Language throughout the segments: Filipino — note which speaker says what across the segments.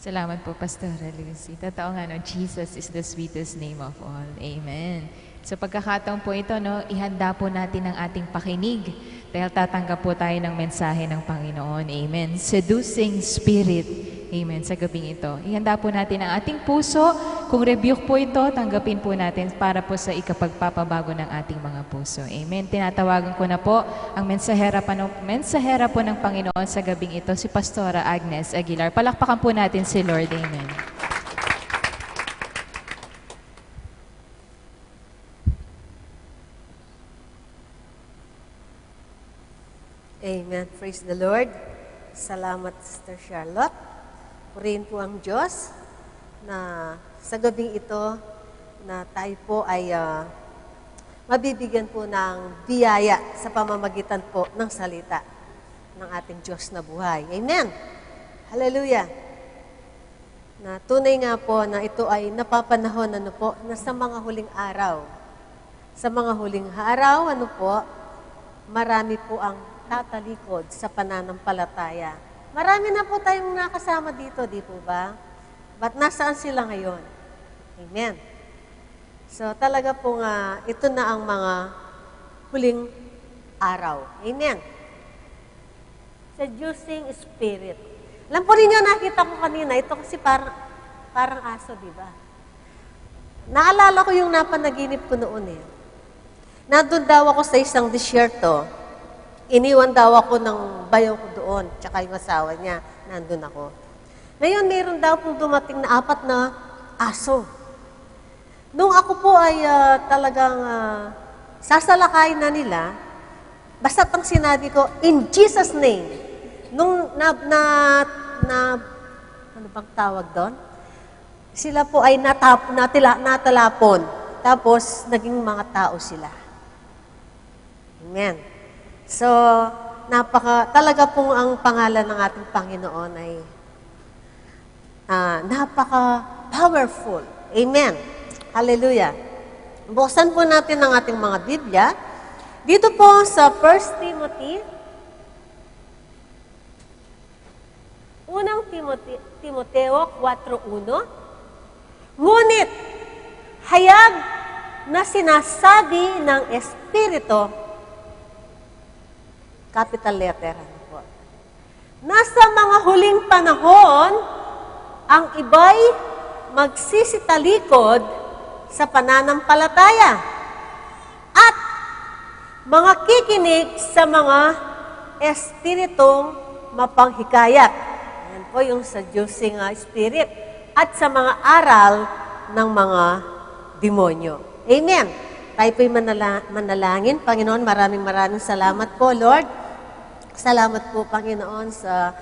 Speaker 1: Salamat po, Pastora Lucy. Totoo nga, no, Jesus is the sweetest name of all. Amen. Sa pagkakataon po ito, no, ihanda po natin ang ating pakinig dahil tatanggap po tayo ng mensahe ng Panginoon. Amen. Seducing Spirit. Amen. Sa gabing ito. Ihanda po natin ang ating puso. Kung rebuke po ito, tanggapin po natin para po sa ikapagpapabago ng ating mga puso. Amen. Tinatawagan ko na po ang mensahera po ng Panginoon sa gabing ito, si Pastora Agnes Aguilar. Palakpakan po natin si Lord. Amen.
Speaker 2: Amen. Praise the Lord. Salamat, Sister Charlotte. Purihin po ang Diyos na sa gabing ito na tayo po ay mabibigyan po ng biyaya sa pamamagitan po ng salita ng ating Diyos na buhay. Amen. Hallelujah. Na tunay nga po na ito ay napapanahon na sa mga huling araw. Sa mga huling araw, marami po ang tatalikod sa pananampalataya. Marami na po tayong nakasama dito, di po ba? But nasaan sila ngayon? Amen. So talaga po nga, ito na ang mga huling araw. Amen. Seducing spirit. Alam po ninyo, nakita ko kanina, ito kasi parang aso, di ba? Naalala ko yung napanaginip ko noon eh. Nandun daw ako sa isang disyerto. Iniwan daw ako ng bayaw ko doon, tsaka yung asawa niya, nandun ako. Ngayon, mayroon daw pong dumating na 4 na aso. Nung ako po ay talagang sasalakay na nila, basta't ang sinabi ko, in Jesus' name, nung ano bang tawag doon? Sila po ay natalapon, tapos naging mga tao sila. Amen. So, talaga pong ang pangalan ng ating Panginoon ay napaka-powerful. Amen. Hallelujah. Buksan po natin ang ating mga Biblia. Dito po sa 1 Timothy, Timoteo 4:1, ngunit hayag na sinasabi ng Espiritu, capital letter, nasa mga huling panahon, ang iba'y magsisitalikod sa pananampalataya at mga kikinig sa mga espiritong mapanghikayat. Yan po yung seducing spirit at sa mga aral ng mga demonyo. Amen. Tayo po'y manalangin. Panginoon, maraming salamat po, Lord. Salamat po, Panginoon, sa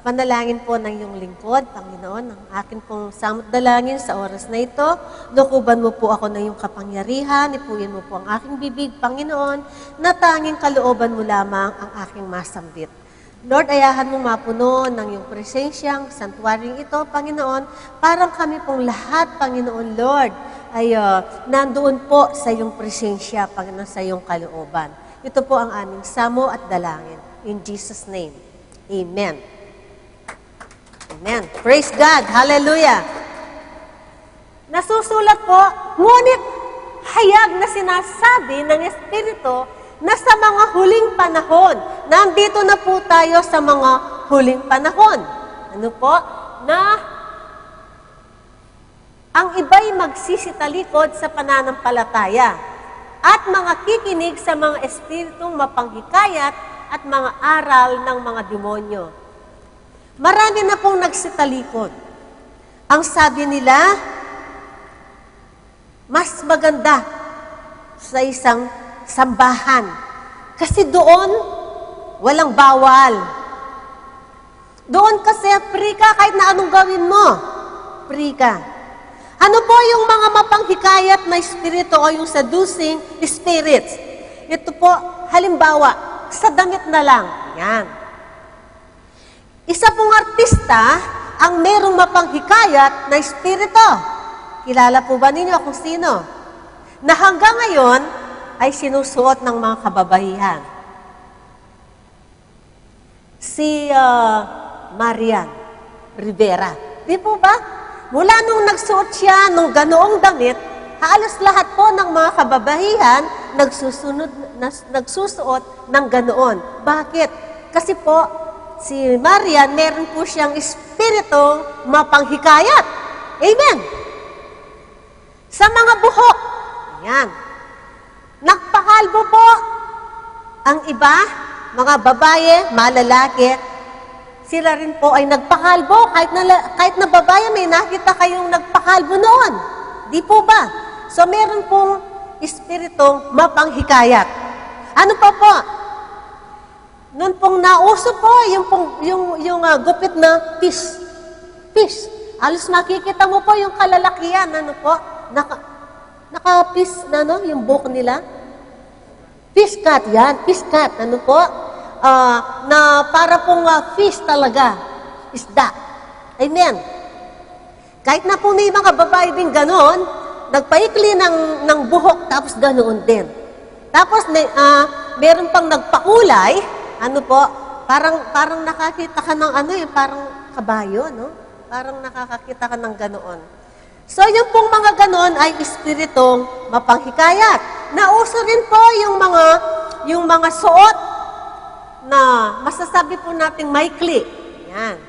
Speaker 2: panalangin po ng iyong lingkod, Panginoon, ang akin pong samot dalangin sa oras na ito. Lukuban mo po ako ng iyong kapangyarihan, ipuin mo po ang aking bibig, Panginoon, na tanging kalooban mo lamang ang aking masambit. Lord, ayahan mo mapuno ng iyong presensyang santuaring ito, Panginoon, parang kami pong lahat, Panginoon, Lord, ay nandoon po sa iyong presensya, Panginoon, sa iyong kalooban. Ito po ang aming samo at dalangin. In Jesus' name, amen. Amen. Praise God. Hallelujah. Nasusulat po, ngunit hayag na sinasabi ng Espiritu na sa mga huling panahon, nandito na po tayo sa mga huling panahon. Ano po? Na ang iba'y magsisitalikod sa pananampalataya at mga kikinig sa mga espiritong mapanghikayat at mga aral ng mga demonyo. Marami na pong nagsitalikod. Ang sabi nila, mas maganda sa isang sambahan. Kasi doon, walang bawal. Doon kasi free ka kahit na anong gawin mo. Free ka. Ano po yung mga mapanghikayat na espiritu o yung seducing spirits? Ito po, halimbawa, sa damit na lang. Yan. Isa pong artista ang merong mapanghikayat na espiritu. Kilala po ba ninyo kung sino? Na hanggang ngayon ay sinusuot ng mga kababaihan. Si Marian Rivera. Di po ba? Mula nung nagsuot siya nung ganoong damit, halos lahat po ng mga kababaihan nagsusuot ng ganoon. Bakit? Kasi po, si Maria, meron po siyang espiritong mapanghikayat. Amen! Sa mga buhok, ayan, nagpakalbo po ang iba, mga babae, malalaki, sila rin po ay nagpakalbo. Kahit na babae, may nakita kayong nagpakalbo noon. Di po ba? So, meron pong espiritong mapanghikayat. Ano pa po? Noon pong nauso po, yung gupit na fish. Alos makikita mo po yung kalalakihan, ano po? Naka-fish na, no? Yung buhok nila. Fish cut, yan. Fish cut, ano po? Na para pong fish talaga, isda. Amen. Kahit na po may mga babae din ganoon, nagpaikli ng buhok, tapos ganoon din. Tapos meron pang nagpakulay, ano po, parang nakakita ka ng parang kabayo, no? Parang nakakakita ka ng ganoon. So, yung pong mga ganoon ay espiritong mapanghikayat. Nauso rin po yung mga suot na masasabi po nating maikli. Yan.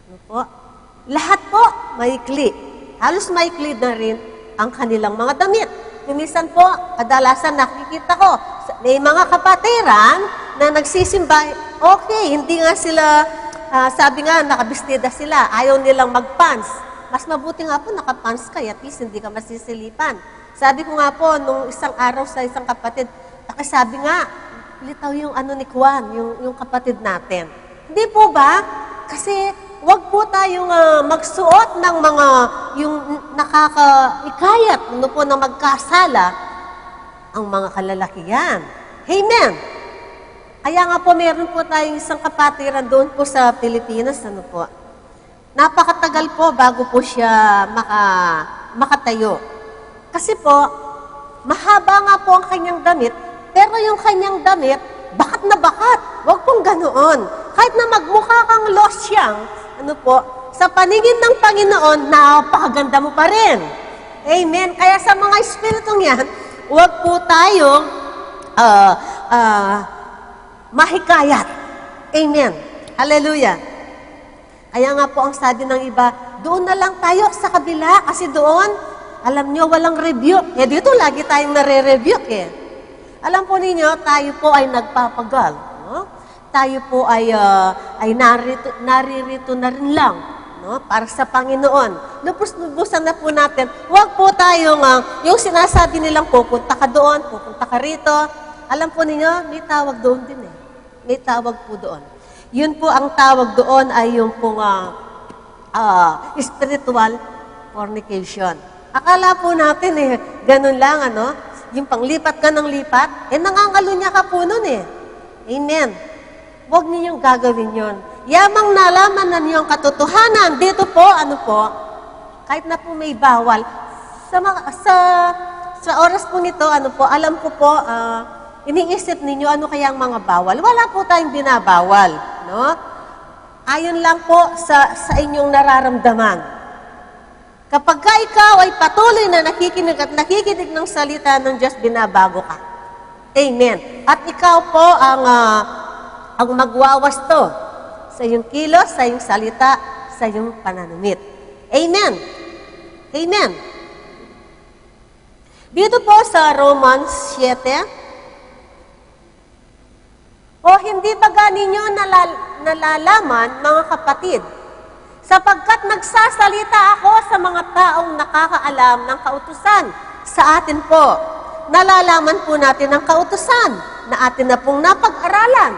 Speaker 2: Ano po? Lahat po maikli. Halos maikli na rin ang kanilang mga damit. Minsan po, kadalasan nakikita ko, may mga kapatiran na nagsisimba, okay, hindi nga sila, sabi nga, nakabistida sila, ayaw nilang mag-pants. Mas mabuti nga po, naka-pants ka, at least hindi ka masisilipan. Sabi ko nga po, nung isang araw sa isang kapatid, sabi nga, litaw yung ni Juan, yung kapatid natin. Hindi po ba? Kasi wag po tayong magsuot ng mga yung nakakaikayat po na magkasala ang mga kalalakihan. Amen! Kaya nga po meron po tayong isang kapatiran doon po sa Pilipinas, ano po. Napakatagal po bago po siya makatayo. Kasi po, mahaba nga po ang kanyang damit, pero yung kanyang damit, bakat na bakat. Huwag pong ganoon. Kahit na magmukha kang losyang, sa paningin ng Panginoon, napakaganda mo pa rin. Amen. Kaya sa mga espiritong yan, huwag po tayong mahikayat. Amen. Hallelujah. Kaya nga po ang sabi ng iba, doon na lang tayo sa kabila, kasi doon, alam nyo, walang rebuke. Dito lagi tayong nare-rebuke Alam po ninyo, tayo po ay nagpapagal. No? Tayo po ay naririto na rin lang, no? Para sa Panginoon. Lubos-lubusan na po natin. Huwag po tayong, yung sinasabi nilang pupunta ka doon, pupunta ka rito. Alam po ninyo, may tawag doon din eh. May tawag po doon. Yun po ang tawag doon ay yung pong spiritual fornication. Akala po natin ganun lang, yung panglipat ka ng lipat, nangangalunya ka po nun Amen. Huwag ninyong gagawin yon. Yamang nalaman na niyong katotohanan, dito po, kahit na po may bawal, sa oras po nito, alam ko po, iniisip ninyo, ano kaya ang mga bawal? Wala po tayong binabawal, no? Ayon lang po sa inyong nararamdaman. Kapag ikaw ay patuloy na nakikinig at nakikinig ng salita ng Diyos, binabago ka. Amen. At ikaw po ang magwawasto sa iyong kilos, sa iyong salita, sa iyong pananumit. Amen. Amen. Dito po sa Romans 7, hindi ba ganinyo nalalaman, mga kapatid, sapagkat nagsasalita ako sa mga taong nakakaalam ng kautusan sa atin po. Nalalaman po natin ang kautusan na atin na pong napag-aralan.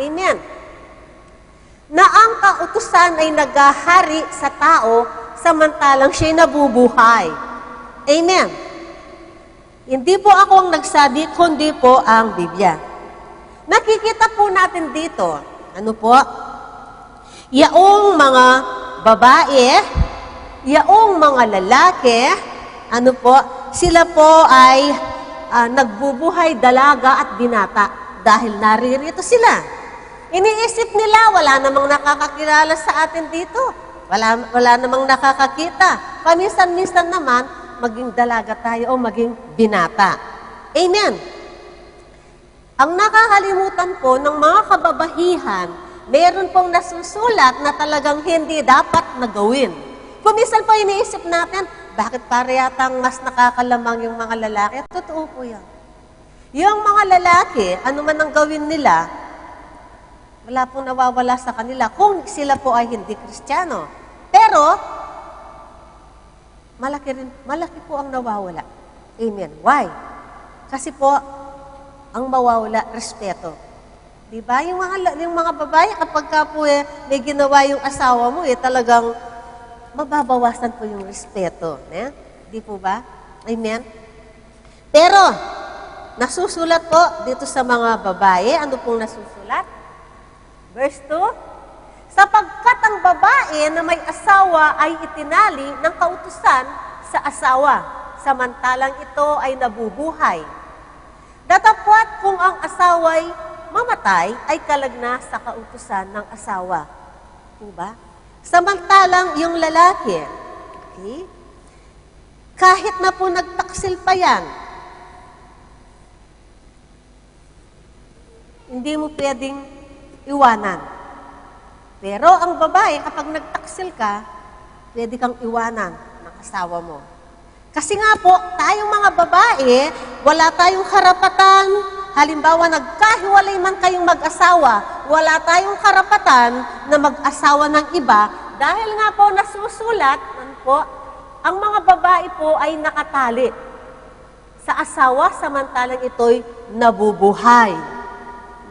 Speaker 2: Amen. Na ang kautusan ay naghahari sa tao samantalang siya'y nabubuhay. Amen. Hindi po ako ang nagsabi, kundi po ang Biblia. Nakikita po natin dito, yaong mga babae, yaong mga lalaki, sila po ay nagbubuhay dalaga at binata dahil naririto sila. Iniisip nila, wala namang nakakakilala sa atin dito. Wala namang nakakakita. Paminsan-minsan naman, maging dalaga tayo o maging binata. Amen. Ang nakakalimutan po ng mga kababahihan, meron pong nasusulat na talagang hindi dapat na gawin. Kung minsan po iniisip natin, bakit para yatang mas nakakalamang yung mga lalaki? Totoo po yan. Yung mga lalaki, ano man ang gawin nila, wala pong nawawala sa kanila kung sila po ay hindi Kristiyano. Pero, malaki po ang nawawala. Amen. Why? Kasi po, ang mawawala, respeto. Diba? Yung mga babae, kapag ka po may ginawa yung asawa mo, talagang mababawasan po yung respeto. Di po ba? Amen? Pero, nasusulat po dito sa mga babae, ano pong nasusulat? Verse 2, sapagkat ang babae na may asawa ay itinali ng kautusan sa asawa, samantalang ito ay nabubuhay. Datapwat kung ang asawa'y mamatay, ay kalagna sa kautusan ng asawa. Diba? Samantalang yung lalaki, okay, kahit na po nagtaksil pa yan, hindi mo pwedeng iwanan. Pero ang babae, kapag nagtaksil ka, pwede kang iwanan ng asawa mo. Kasi nga po, tayong mga babae, wala tayong karapatan. Halimbawa, nagkahiwalay man kayong mag-asawa, wala tayong karapatan na mag-asawa ng iba dahil nga po nasusulat, ang mga babae po ay nakatali sa asawa samantalang ito'y nabubuhay.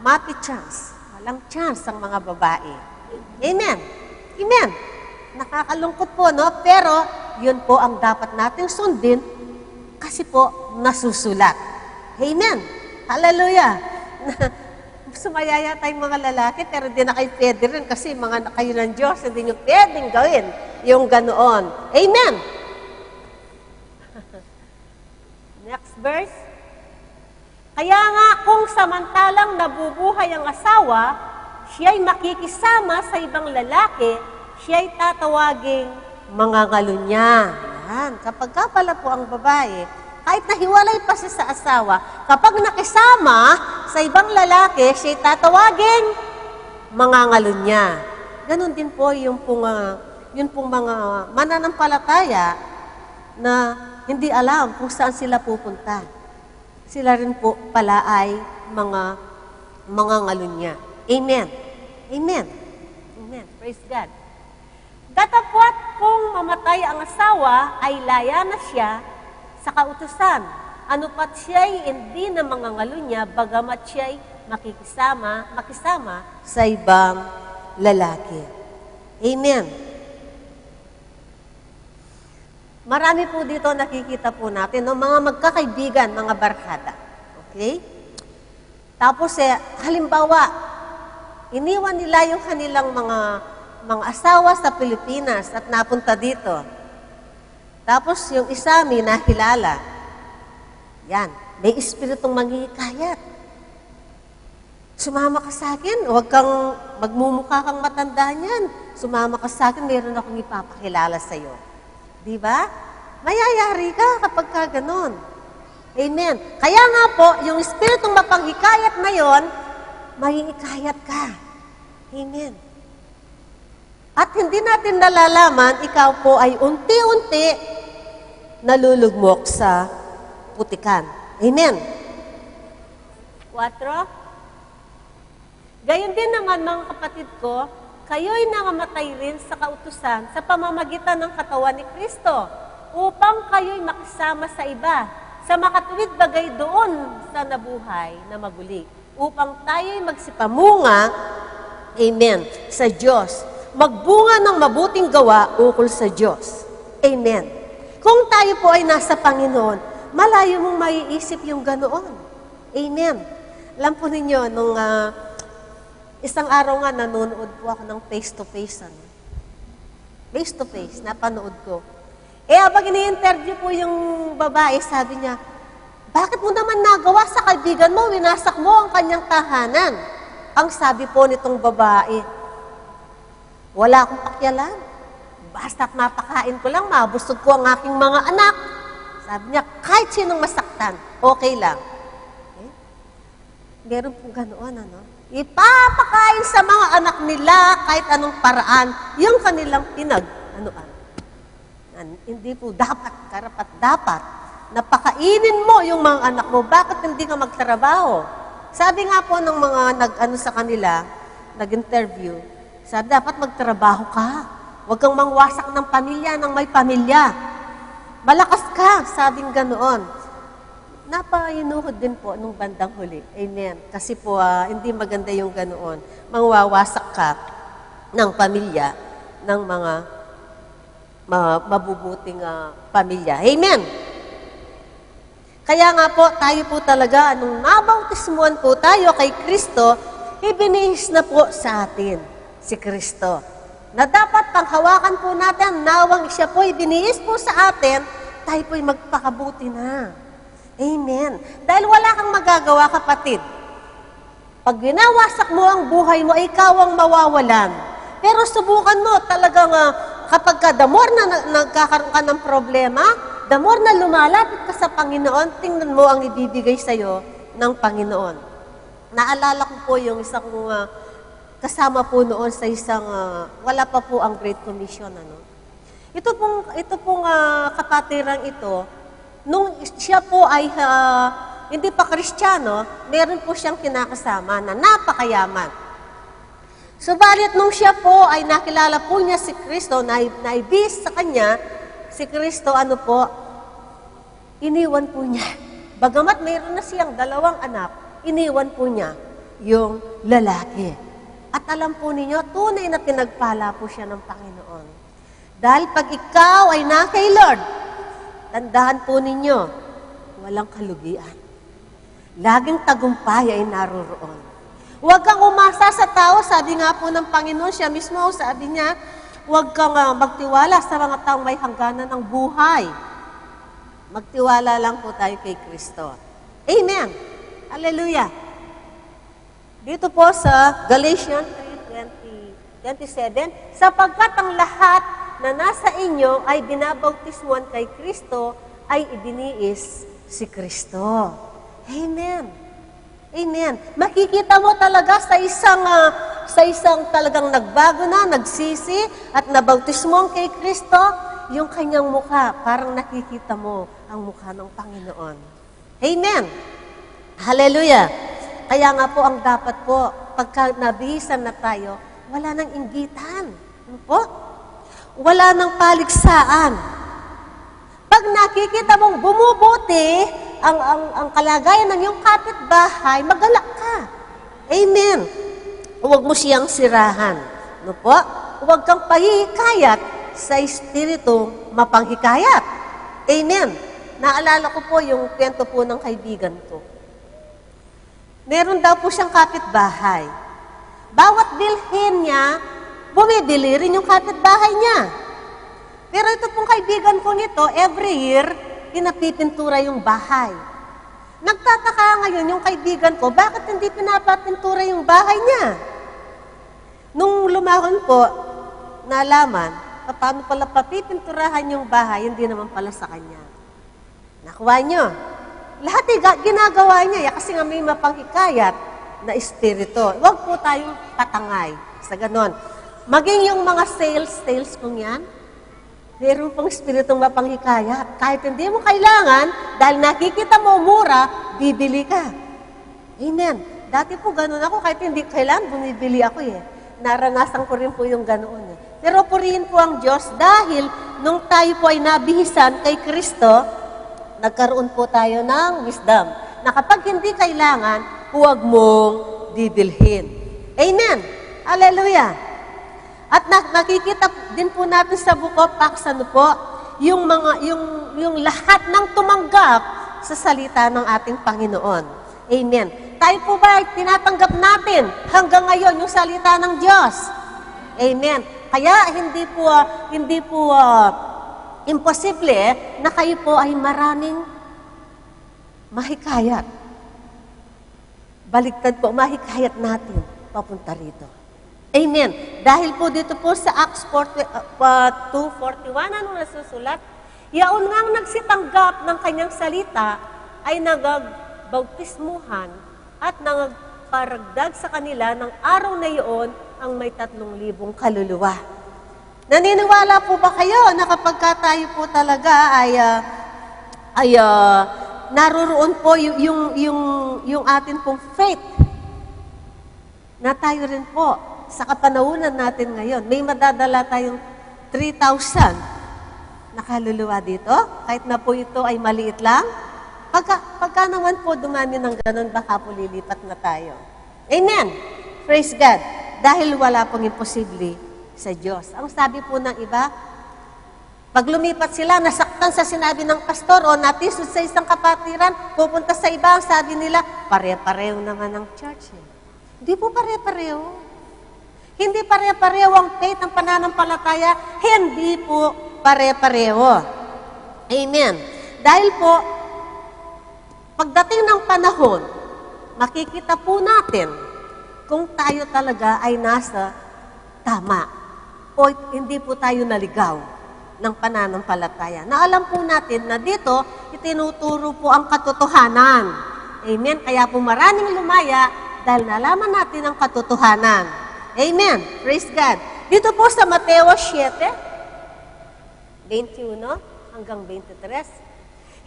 Speaker 2: Mati chance. Walang chance ang mga babae. Amen. Amen. Nakakalungkot po, no? Pero, yun po ang dapat nating sundin kasi po nasusulat. Amen. Hallelujah. Sumayaya tayong mga lalaki pero di na kayo pwede rin kasi mga kayo ng Diyos, hindi nyo pwedeng gawin yung ganoon. Amen. Next verse. Kaya nga, kung samantalang nabubuhay ang asawa, siya'y makikisama sa ibang lalaki, siya'y tatawaging mga ngalunya. Yan. Kapag ka pala po ang babae, kahit nahiwalay pa siya sa asawa, kapag nakisama sa ibang lalaki, siya'y tatawaging mga ngalunya. Ganon din po yung pong mga mananampalataya na hindi alam kung saan sila pupunta. Sila rin po pala ay mga ngalunya. Amen. Amen. Amen. Praise God. Datapwat kung mamatay ang asawa, ay laya na siya sa kautusan. Ano pat siya'y hindi na mga ngalunya, bagamat siya'y makisama sa ibang lalaki. Amen. Marami po dito nakikita po natin, no? Mga magkakaibigan, mga barkada. Okay? Tapos, halimbawa, iniwan nila yung kanilang mga asawa sa Pilipinas at napunta dito. Tapos, yung isa may nakilala. Yan, may espiritong manghihikayat. Sumama ka sa akin, huwag kang magmumukha kang matanda niyan. Sumama ka sa akin, meron akong ipapakilala sa iyo. Di ba? Mayayari ka kapag ka ganon. Amen. Kaya nga po, yung espiritong mapanghikayat na yon, mahihikayat ka. Amen. At hindi natin nalalaman, ikaw po ay unti-unti nalulugmok sa putikan. Amen. 4. Gayon din naman mga kapatid ko, kayo'y nangamatay rin sa kautusan sa pamamagitan ng katawan ni Kristo, upang kayo'y makisama sa iba, sa makatuwid bagay doon sa nabuhay na maguli, upang tayo'y magsipamunga, amen, sa Diyos. Magbunga ng mabuting gawa ukol sa Diyos. Amen. Kung tayo po ay nasa Panginoon, malayo mong maiisip yung ganoon. Amen. Alam po ninyo, nung isang araw nga, nanonood po ako ng face-to-face. Face-to-face, napanood ko. Habang ini-interview po yung babae, sabi niya, bakit mo naman nagawa sa kaibigan mo, winasak mo ang kanyang tahanan? Ang sabi po nitong babae, wala akong pakialam. basta't mapakain ko lang, mabusog ko ang aking mga anak. Sabi niya, kahit sinong masaktan, okay lang. Okay? Meron pong ganoon, ano? Ipapakain sa mga anak nila kahit anong paraan yung kanilang pinag-anuan. Hindi po dapat, karapat dapat, napakainin mo yung mga anak mo. Bakit hindi ka magtrabaho? Sabi nga po ng mga nag-ano sa kanila, nag-interview, sabi dapat magtrabaho ka. Huwag kang mangwasak ng pamilya ng may pamilya. Malakas ka, sabing ganoon. Napainuhod din po nung bandang huli. Amen. Kasi po, hindi maganda yung ganoon. Mangwawasak ka ng pamilya ng mga mabubuting pamilya. Amen. Kaya nga po, tayo po talaga, nung nabautismuhan po tayo kay Kristo, ibinihis na po sa atin si Kristo. Na dapat panghawakan po natin, nawang siya po ibinihis po sa atin, tayo po'y magpakabuti na. Amen. Dahil wala kang magagawa, kapatid. Pag winawasak mo ang buhay mo, ikaw ang mawawalan. Pero subukan mo talagang kapag the more na nagkakaroon ka ng problema, the more na lumalapit ka sa Panginoon, tingnan mo ang ibibigay sa'yo ng Panginoon. Naalala ko po yung isang kasama po noon sa isang, wala pa po ang Great Commission. Ano? Ito pong kapatirang ito, nung siya po ay hindi pa Kristiyano, meron po siyang kinakasama na napakayaman. Subalit nung siya po ay nakilala po niya si Kristo, naibis sa kanya, si Kristo, ano po, iniwan po niya. Bagamat mayroon na siyang 2 anak, iniwan po niya yung lalaki. At alam po ninyo, tunay na pinagpala po siya ng Panginoon. Dahil pag ikaw ay na kay Lord, tandaan po ninyo, walang kalugian. Laging tagumpay ay naroroon. Huwag kang umasa sa tao, sabi nga po ng Panginoon, siya mismo, sabi niya, huwag kang magtiwala sa mga taong may hangganan ng buhay. Magtiwala lang po tayo kay Kristo. Amen. Hallelujah. Dito po sa Galatians 3:27, sapagkat ang lahat na nasa inyo ay binabautismuhan kay Kristo, ay ibiniis si Kristo. Amen. Amen. Makikita mo talaga sa isang talagang nagbago na, nagsisi, at nabautismuhan kay Kristo, yung kanyang mukha, parang nakikita mo ang mukha ng Panginoon. Amen. Hallelujah. Kaya nga po, ang dapat po, pagka nabihisan na tayo, wala nang inggitan. Ano po? Wala nang paligsaan. Pag nakikita mong bumubuti ang kalagayan ng iyong kapitbahay, magalak ka. Amen. Huwag mo siyang sirahan. Ano po? Huwag kang pahihikayat sa espiritu mapanghikayat. Amen. Naalala ko po yung kwento po ng kaibigan ko. Meron daw po siyang kapitbahay. Bawat bilhin niya, bumibili rin yung kapitbahay niya. Pero ito pong kaibigan ko nito, every year, pinapipintura yung bahay. Nagtataka ngayon yung kaibigan ko, bakit hindi pinapapintura yung bahay niya? Nung lumahon po, nalaman, paano pala papipinturahan yung bahay, hindi naman pala sa kanya. Nakuha nyo? Lahat ginagawa niya, kasi nga may mapanghikayat na espiritu. Huwag po tayong patangay sa ganon. Maging yung mga sales kong yan, meron pong espiritong mapanghikayat. Kahit hindi mo kailangan, dahil nakikita mo mura, bibili ka. Amen. Dati po ganun ako, kahit hindi kailangan, bumibili ako eh. Naranasan ko rin po yung ganoon eh. Pero purihin po ang Diyos dahil nung tayo po ay nabihisan kay Kristo, nagkaroon po tayo ng wisdom. Na kapag hindi kailangan, huwag mong bibilhin. Amen. Hallelujah. At nakikita din po natin sa Book of Acts, ano po, yung lahat ng tumanggap sa salita ng ating Panginoon. Amen. Tayo po ba tinatanggap natin hanggang ngayon yung salita ng Diyos? Amen. Kaya hindi po imposible na kayo po ay maraming mahikayat. Baliktad po, mahikayat natin papunta rito. Amen. Dahil po dito po sa Acts 2:41, anong nasusulat? Yaon ngang nagsitanggap ng kanyang salita ay nagagbautismuhan at nagparagdag sa kanila ng araw na iyon ang may 3,000 kaluluwa. Naniniwala po ba kayo na kapag tayo po talaga ay naroroon po yung atin pong faith na tayo rin po sa kapanahunan natin ngayon, may madadala tayong 3,000 na kaluluwa dito, kahit na po ito ay maliit lang. Pagka naman po dumami ng ganun, baka po lilipat na tayo. Amen! Praise God! Dahil wala pong imposible sa Diyos. Ang sabi po ng iba, pag lumipat sila, nasaktan sa sinabi ng pastor o natisod sa isang kapatiran, pupunta sa iba, ang sabi nila, pare-pareho naman ang church. Hindi po pare-pareho. Hindi pare-pareho ang faith, ang pananampalataya. Hindi po pare-pareho. Amen. Dahil po, pagdating ng panahon, makikita po natin kung tayo talaga ay nasa tama o hindi po tayo naligaw ng pananampalataya. Na alam po natin na dito, itinuturo po ang katotohanan. Amen. Kaya po maraming lumaya dahil nalaman natin ang katotohanan. Amen. Praise God. Dito po sa Mateo 7:21 hanggang 23,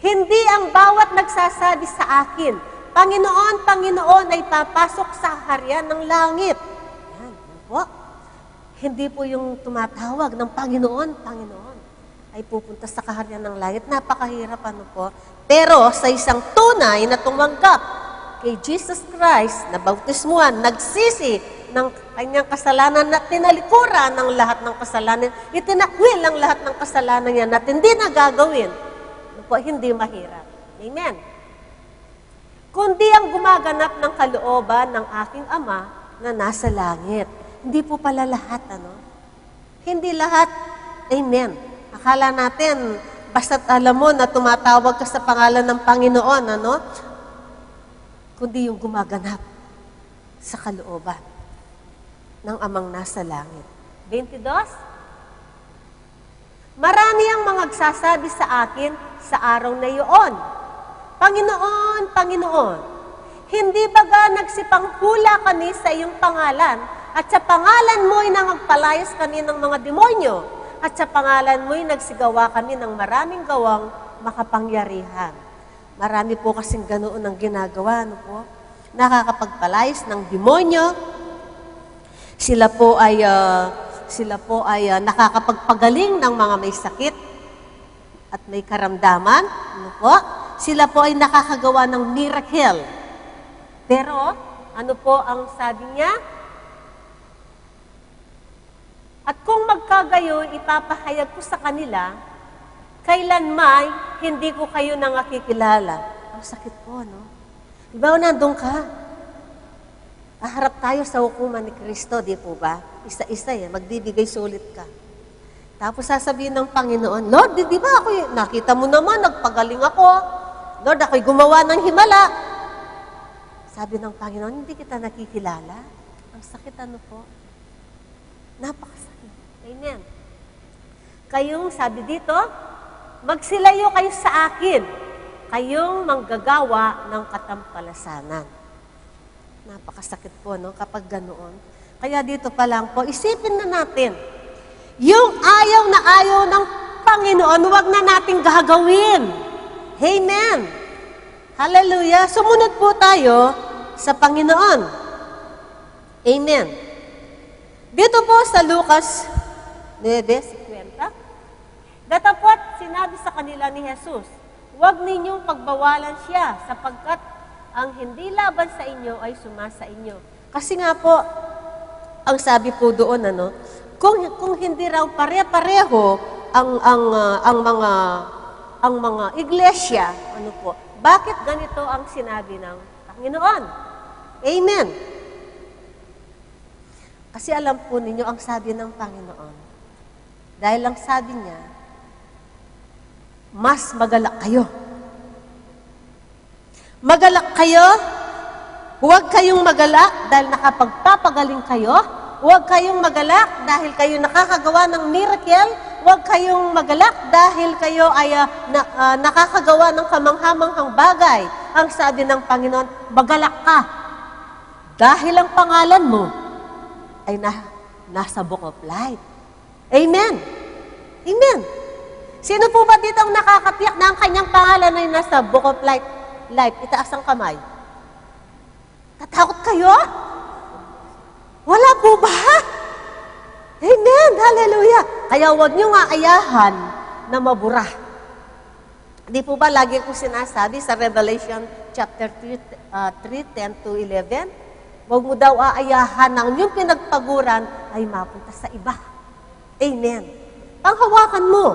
Speaker 2: hindi ang bawat nagsasabi sa akin, Panginoon, Panginoon, ay papasok sa harian ng langit. Yan po. Hindi po yung tumatawag ng Panginoon, Panginoon, ay pupunta sa kaharian ng langit. Napakahirap, ano po. Pero sa isang tunay na tumanggap kay Jesus Christ, na bautismuhan, nagsisi ng kanyang kasalanan na tinalikuran ng lahat ng kasalanan, itinakwil ang lahat ng kasalanan niya at hindi na gagawin, ano po, hindi mahirap. Amen. Kundi ang gumaganap ng kalooban ng aking Ama na nasa langit. Hindi po pala lahat, ano? Hindi lahat. Amen. Akala natin, basta't alam mo na tumatawag ka sa pangalan ng Panginoon, ano? Kundi yung gumaganap sa kalooban ng Amang nasa langit. 22. Marami ang mga nagsasabi sa akin sa araw na iyon, Panginoon, Panginoon, hindi baga nagsipanghula kami sa iyong pangalan at sa pangalan mo'y nangagpalayas kami ng mga demonyo at sa pangalan mo'y nagsigawa kami ng maraming gawang makapangyarihan. Marami po kasing ganoon ang ginagawa, ano po? Nakakapagpalayas ng demonyo. Sila po ay nakakapagpagaling ng mga may sakit at may karamdaman, ano po? Sila po ay nakakagawa ng miracle. Pero, ano po ang sabi niya? At kung magkagayo, ipapahayag ko sa kanila, kailanman hindi ko kayo nangakikilala. Ang sakit po, no? Diba, nandun ka? Aharap tayo sa hukuman ni Kristo, di po ba? Isa-isa magbibigay sulit ka. Tapos sasabihin ng Panginoon, Lord, di ba ako, nakita mo naman, nagpagaling ako. Lord, ako'y gumawa ng himala. Sabi ng Panginoon, hindi kita nakikilala. Ang sakit, ano po? Napakasakit. Amen. Kayong, sabi dito, magsilayo kayo sa akin, kayong manggagawa ng katampalasanan. Napakasakit po, no? Kapag ganoon. Kaya dito pa lang po, isipin na natin, yung ayaw na ayaw ng Panginoon, huwag na nating gagawin. Amen. Hallelujah. Sumunod po tayo sa Panginoon. Amen. Dito po sa Lucas 9:50, datapot sinabi sa kanila ni Jesus, huwag ninyong pagbawalan siya sapagkat ang hindi laban sa inyo ay sumasa inyo. Kasi nga po, ang sabi po doon, ano, kung hindi raw pare-pareho ang mga iglesia, ano po, bakit ganito ang sinabi ng Panginoon? Amen. Kasi alam po ninyo ang sabi ng Panginoon. Dahil ang sabi niya, mas magalak kayo. Magalak kayo, huwag kayong magalak dahil nakapagpapagaling kayo Huwag kayong magalak dahil kayo nakakagawa ng miracle. Huwag kayong magalak dahil kayo ay nakakagawa ng kamanghamanghang bagay. Ang sabi ng Panginoon, magalak ka. Dahil ang pangalan mo ay nasa Book of Life. Amen. Amen. Sino po ba dito ang nakakatiyak na ang kanyang pangalan ay nasa Book of Life? Itaas ang kamay. Tatakot kayo? Wala po ba? Amen. Hallelujah. Kaya huwag niyo nga ayahan na mabura. Di po ba lagi ko sinasabi sa Revelation chapter 3:10 to 11, huwag mo daw aayahan ng yung pinagpaguran ay mapunta sa iba. Amen. Panghawakan mo.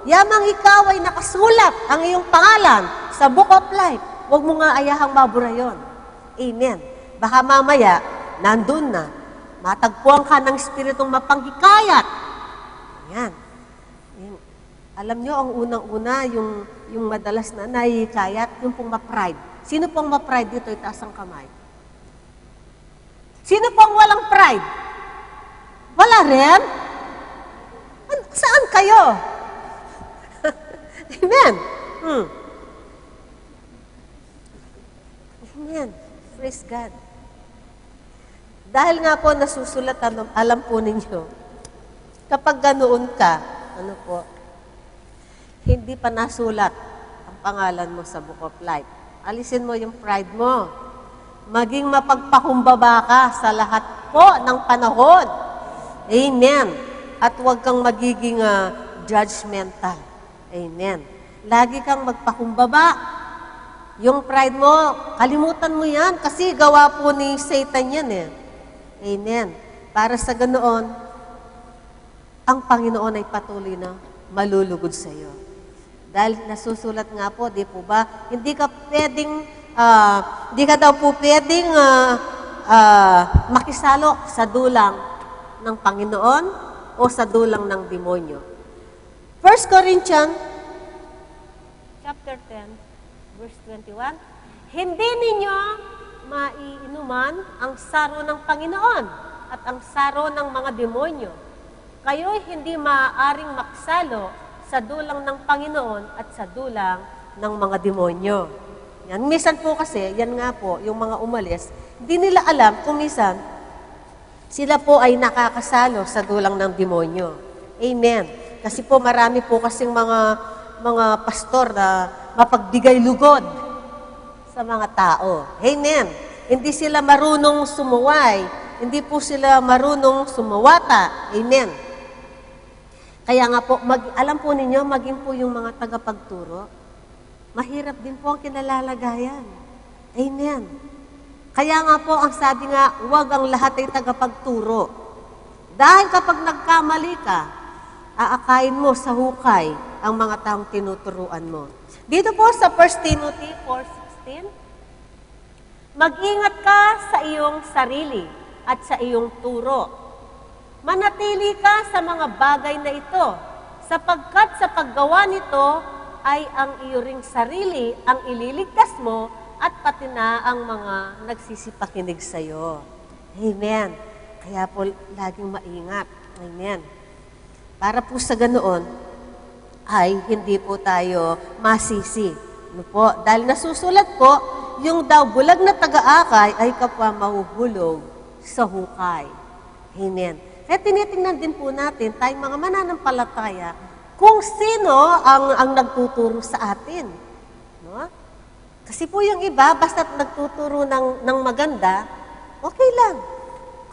Speaker 2: Yamang ikaw ay nakasulat ang iyong pangalan sa Book of Life. Huwag mo nga ayahang mabura yon. Amen. Baka mamaya, nandun na. Matagpuan ka ng espiritong mapanghikayat. Yan. Alam nyo, ang unang-una, yung madalas na nahihikayat, yung pong ma-pride. Sino pong ma-pride dito? Itaas ang kamay. Sino pong walang pride? Wala rin? Saan kayo? Amen. Amen. Praise God. Dahil nga po nasusulat, alam po ninyo, kapag ganoon ka, hindi pa nasulat ang pangalan mo sa Book of Life. Alisin mo yung pride mo. Maging mapagpakumbaba ka sa lahat po ng panahon. Amen. At huwag kang magiging judgmental. Amen. Lagi kang magpakumbaba. Yung pride mo, kalimutan mo yan kasi gawa po ni Satan yan eh. Amen. Para sa ganoon, ang Panginoon ay patuloy na malulugod sa iyo. Dahil nasusulat nga po, di po ba? Hindi ka daw po pwedeng makisalo sa dulang ng Panginoon o sa dulang ng demonyo. 1 Corinthians chapter 10, verse 21, hindi ninyo maiinuman ang saro ng Panginoon at ang saro ng mga demonyo. Kayo'y hindi maaaring maksalo sa dulang ng Panginoon at sa dulang ng mga demonyo. Yan. Minsan po kasi, yan nga po, yung mga umalis, hindi nila alam kung minsan sila po ay nakakasalo sa dulang ng demonyo. Amen. Kasi po marami po kasing mga pastor na mapagbigay lugod sa mga tao. Amen. Hindi sila marunong sumuway. Hindi po sila marunong sumuwata. Amen. Kaya nga po, alam po ninyo, maging po yung mga tagapagturo, mahirap din po ang kinalalagayan. Amen. Kaya nga po, ang sabi nga, huwag ang lahat ay tagapagturo. Dahil kapag nagkamali ka, aakayin mo sa hukay ang mga taong tinuturuan mo. Dito po sa 1 Timothy 4:16, mag-ingat ka sa iyong sarili at sa iyong turo. Manatili ka sa mga bagay na ito, sapagkat sa paggawa nito ay ang iyo ring sarili ang ililigtas mo at pati na ang mga nagsisipakinig sa iyo. Amen. Kaya po laging maingat. Amen. Para po sa ganoon, ay hindi po tayo masisi. Ano po? Dahil nasusulat po, yung daw bulag na taga-akay ay kapwa mahuhulog sa hukay. Amen. Kaya tinitingnan din po natin, tayong mga mananampalataya, kung sino ang nagtuturo sa atin. No? Kasi po yung iba, basta't nagtuturo ng maganda, okay lang.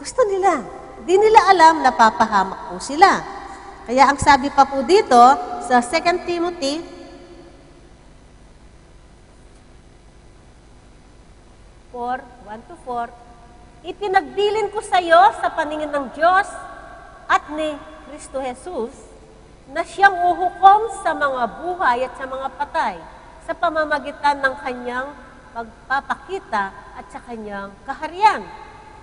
Speaker 2: Gusto nila. Di nila alam na papahamak po sila. Kaya ang sabi pa po dito, sa 2 Timothy 4:1-4, ipinagbilin ko sa iyo sa paningin ng Diyos at ni Kristo Jesus na siyang uhukom sa mga buhay at sa mga patay sa pamamagitan ng kanyang pagpapakita at sa kanyang kaharian.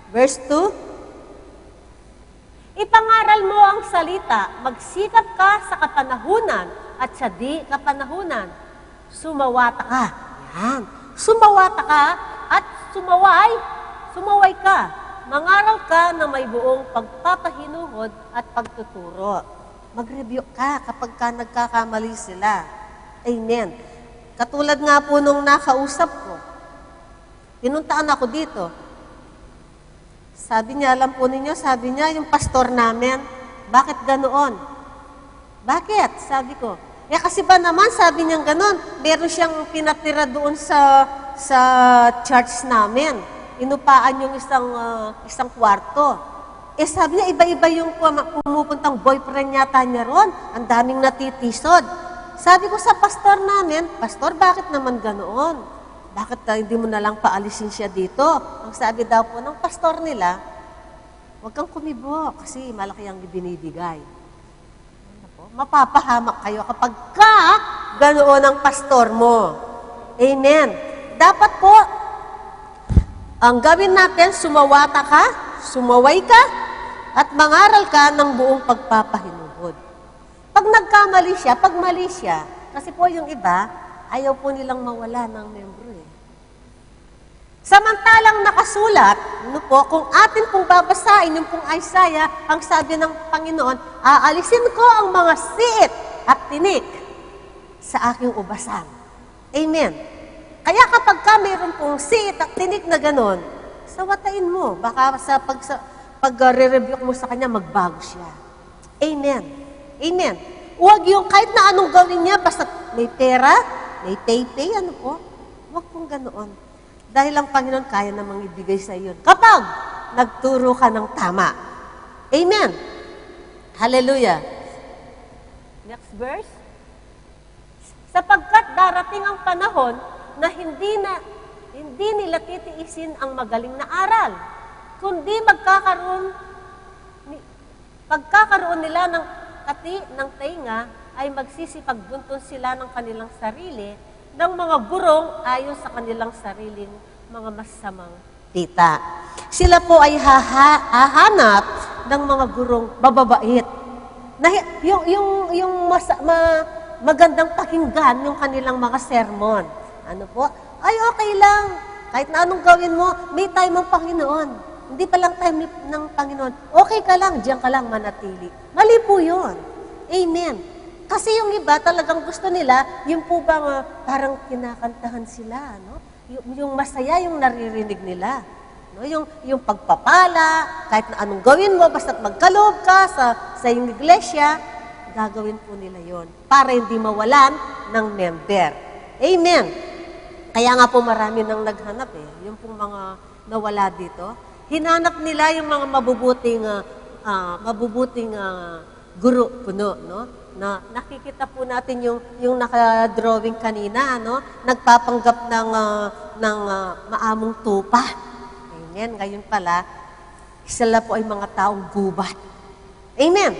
Speaker 2: Verse 2, ipangaral mo ang salita, magsikap ka sa kapanahunan at sa di kapanahunan. Sumawata ka. Yan. Sumawata ka at sumaway ka mangaral ka na may buong pagpapahinuhod at pagtuturo. Mag-review ka kapag ka nagkakamali sila. Amen. Katulad nga po nung nakausap ko, pinuntaan ako dito. Sabi niya, alam po ninyo, sabi niya, yung pastor namin, bakit ganoon? Bakit? Sabi ko. Kasi ba naman, sabi niya ganoon, meron siyang pinatira doon sa church namin. Inupaan yung isang kwarto. Sabi niya, iba-iba yung pumupuntang boyfriend yata niya ron. Ang daming natitisod. Sabi ko sa pastor namin, Pastor, bakit naman ganoon? Bakit hindi mo na lang paalisin siya dito? Ang sabi daw po ng pastor nila, huwag kang kumibo kasi malaki ang binibigay. Mapapahamak kayo kapag ganoon ang pastor mo. Amen. Dapat po, ang gawin natin, sumawata ka, sumaway ka, at mangaral ka ng buong pagpapahinuhod. Pag nagkamali siya, pag mali siya, kasi po yung iba, ayaw po nilang mawala ng membro eh. Samantalang nakasulat, kung atin pong babasahin, yung pong Isaiah, ang sabi ng Panginoon, aalisin ko ang mga siit at tinik sa aking ubasan. Amen. Kaya kapag mayroon pong siit at tinik na ganon, sawatain mo. Baka pag-re-review mo sa kanya, magbago siya. Amen. Amen. Huwag yung kahit na anong gawin niya, basta may pera, may pay-pay, huwag pong ganoon. Dahil ang Panginoon kaya namang ibigay sa iyo kapag nagturo ka ng tama. Amen. Hallelujah. Next verse. Sapagkat darating ang panahon na hindi nila titiisin ang magaling na aral, kundi pagkakaroon nila ng ng tainga ay magsisipagbuntun sila ng kanilang sarili ng mga gurong ayon sa kanilang sariling mga masamang tita. Sila po ay hahanap ng mga gurong bababait. Magandang pakinggan yung kanilang mga sermon. Ay okay lang. Kahit na anong gawin mo, may time ang Panginoon. Hindi pa lang time ng Panginoon. Okay ka lang, diyan ka lang manatili. Mali po yun. Amen. Kasi yung iba talagang gusto nila, yung po bang parang kinakantahan sila, yung masaya yung naririnig nila. Yung pagpapala, kahit na anong gawin mo, basta't magkaloob ka sa iyong iglesia, gagawin po nila yon para hindi mawalan ng member. Amen. Kaya nga po marami nang naghanap yung pong mga nawala dito. Hinanap nila yung mga mabubuting guro puno, na nakikita po natin yung naka-drawing kanina, nagpapanggap ng maamong tupa. Amen. Ngayon pala, sila po ay mga taong gubat. Amen.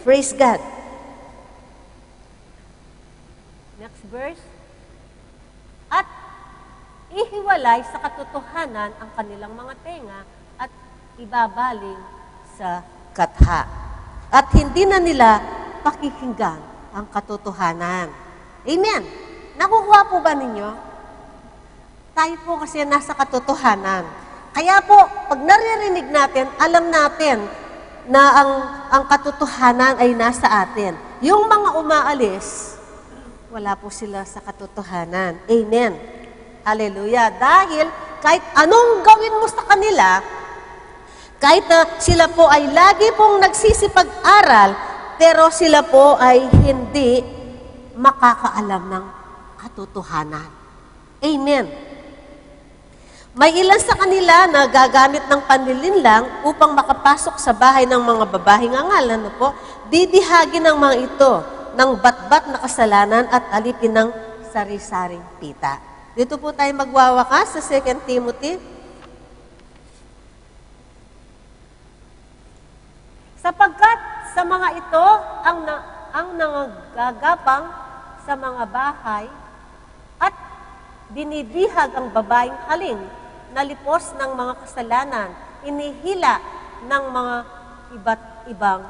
Speaker 2: Praise God. Next verse. At ihiwalay sa katotohanan ang kanilang mga tenga at ibabaling sa katha. At hindi na nila pakikinggan ang katotohanan. Amen. Nakukuha po ba ninyo? Tayo po kasi nasa katotohanan. Kaya po, pag naririnig natin, alam natin na ang katotohanan ay nasa atin. Yung mga umaalis, wala po sila sa katotohanan. Amen. Hallelujah. Dahil kahit anong gawin mo sa kanila, kahit na sila po ay lagi pong nagsisipag-aral, pero sila po ay hindi makakaalam ng katotohanan. Amen. May ilan sa kanila na gagamit ng panlilinlang upang makapasok sa bahay ng mga babaheng angal. Bibihagin ng mga ito ng batbat na kasalanan at alipin ng sari-saring pita. Dito po tayo magwawakas sa 2 Timothy. Sapagkat sa mga ito ang nanggagapang sa mga bahay at binibihag ang babaeng haling na lipos ng mga kasalanan, inihila ng mga iba't ibang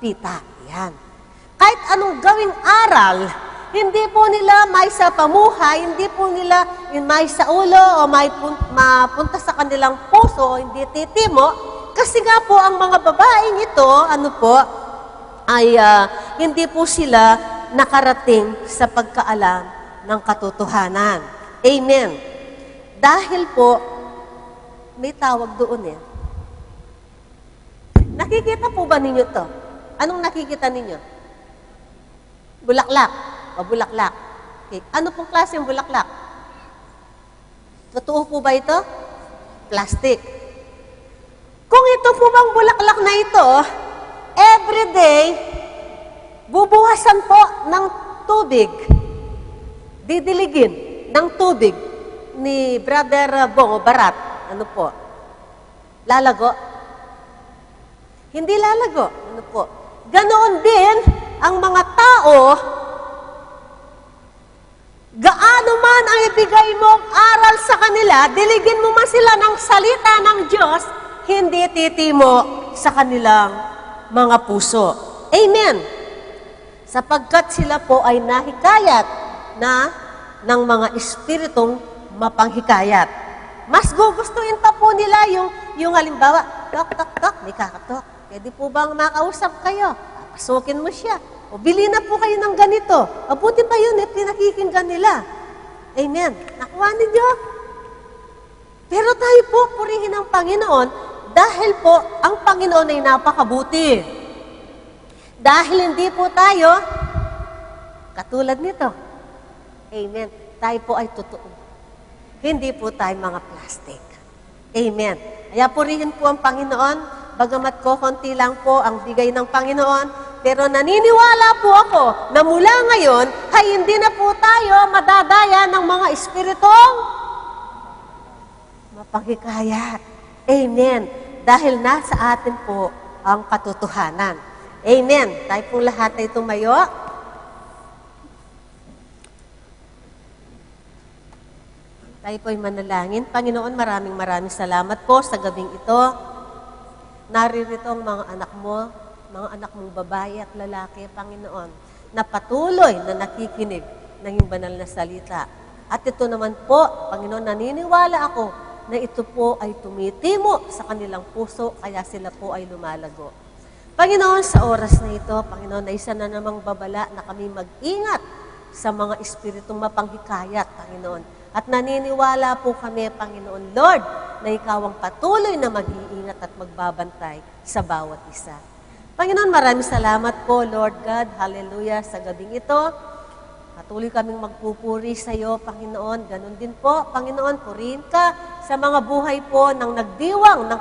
Speaker 2: pita. Yan. Kahit anong gawing aral, Hindi po nila may sa pamuhay, hindi po nila may sa ulo o may mapunta sa kanilang puso, hindi titimo. Kasi nga po ang mga babaeng ito, ay hindi po sila nakarating sa pagkaalam ng katotohanan. Amen. Dahil po, may tawag doon eh. Nakikita po ba ninyo to? Anong nakikita ninyo? Bulaklak. O bulaklak. Okay. Ano pong klase ng bulaklak? Totoo po ba ito? Plastic. Kung ito po bang bulaklak na ito, everyday, bubuhasan po ng tubig. Didiligin ng tubig ni Brother Bong o Barat. Ano po? Lalago? Hindi lalago. Ano po? Ganoon din ang mga tao, gaano man ang ibigay mong aral sa kanila, diligin mo man sila ng salita ng Diyos, hindi titimo sa kanilang mga puso. Amen. Sapagkat sila po ay nahikayat na ng mga espiritong mapanghikayat. Mas gugustuhin pa po nila yung halimbawa, tok, tok, tok, may kakatok. Pwede po bang makausap kayo? Papasukin mo siya. O bili na po kayo ng ganito. Abuti pa yun, pinakikinggan nila. Amen. Nakuha ninyo? Pero tayo po, purihin ang Panginoon dahil po ang Panginoon ay napakabuti. Dahil hindi po tayo katulad nito. Amen. Tayo po ay totoo. Hindi po tayo mga plastic. Amen. Kaya purihin po ang Panginoon, bagamat ko konti lang po ang bigay ng Panginoon, pero naniniwala po ako na mula ngayon ay hindi na po tayo madadaya ng mga espiritong mapanghikayat. Amen. Dahil nasa atin po ang katotohanan. Amen. Tayo pong lahat ay tumayo. Tayo po ay manalangin. Panginoon, maraming salamat po sa gabing ito. Naririto ang mga anak mo, mga anak mong babae at lalaki, Panginoon, na patuloy na nakikinig ng iyong banal na salita. At ito naman po, Panginoon, naniniwala ako na ito po ay tumitimo sa kanilang puso, kaya sila po ay lumalago. Panginoon, sa oras na ito, Panginoon, na isa na namang babala na kami mag-ingat sa mga espiritong mapanghikayat, Panginoon. At naniniwala po kami, Panginoon, Lord, na Ikaw ang patuloy na mag-iingat at magbabantay sa bawat isa. Panginoon, maraming salamat po, Lord God. Hallelujah, sa gabing ito. Patuloy kaming magpupuri sa iyo, Panginoon. Ganon din po, Panginoon, purihin ka sa mga buhay po ng nagdiwang ng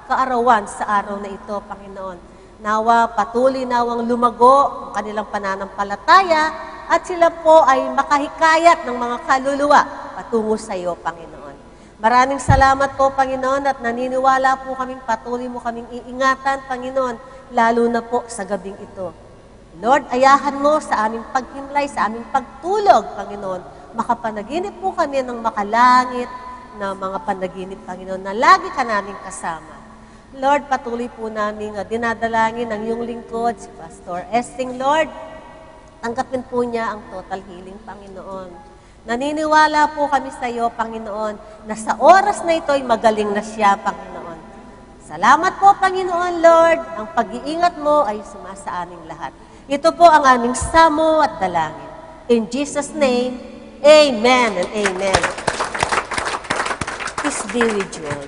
Speaker 2: kaarawan sa araw na ito, Panginoon. Nawa, patuloy nawang lumago ang kanilang pananampalataya at sila po ay makahikayat ng mga kaluluwa patungo sa iyo, Panginoon. Maraming salamat po, Panginoon, at naniniwala po kaming patuloy mo kaming iingatan, Panginoon, lalo na po sa gabing ito. Lord, ayahan mo sa aming paghimlay, sa aming pagtulog, Panginoon. Makapanaginip po kami ng makalangit na mga panaginip, Panginoon, na lagi ka naming kasama. Lord, patuloy po namin dinadalangin ang iyong lingkod, si Pastor Esting, Lord. Tanggapin po niya ang total healing, Panginoon. Naniniwala po kami sa iyo, Panginoon, na sa oras na ito ay magaling na siya, Panginoon. Salamat po, Panginoon, Lord. Ang pag-iingat mo ay sumasa aming lahat. Ito po ang aming samo at dalangin. In Jesus' name, amen and amen. Peace be with you.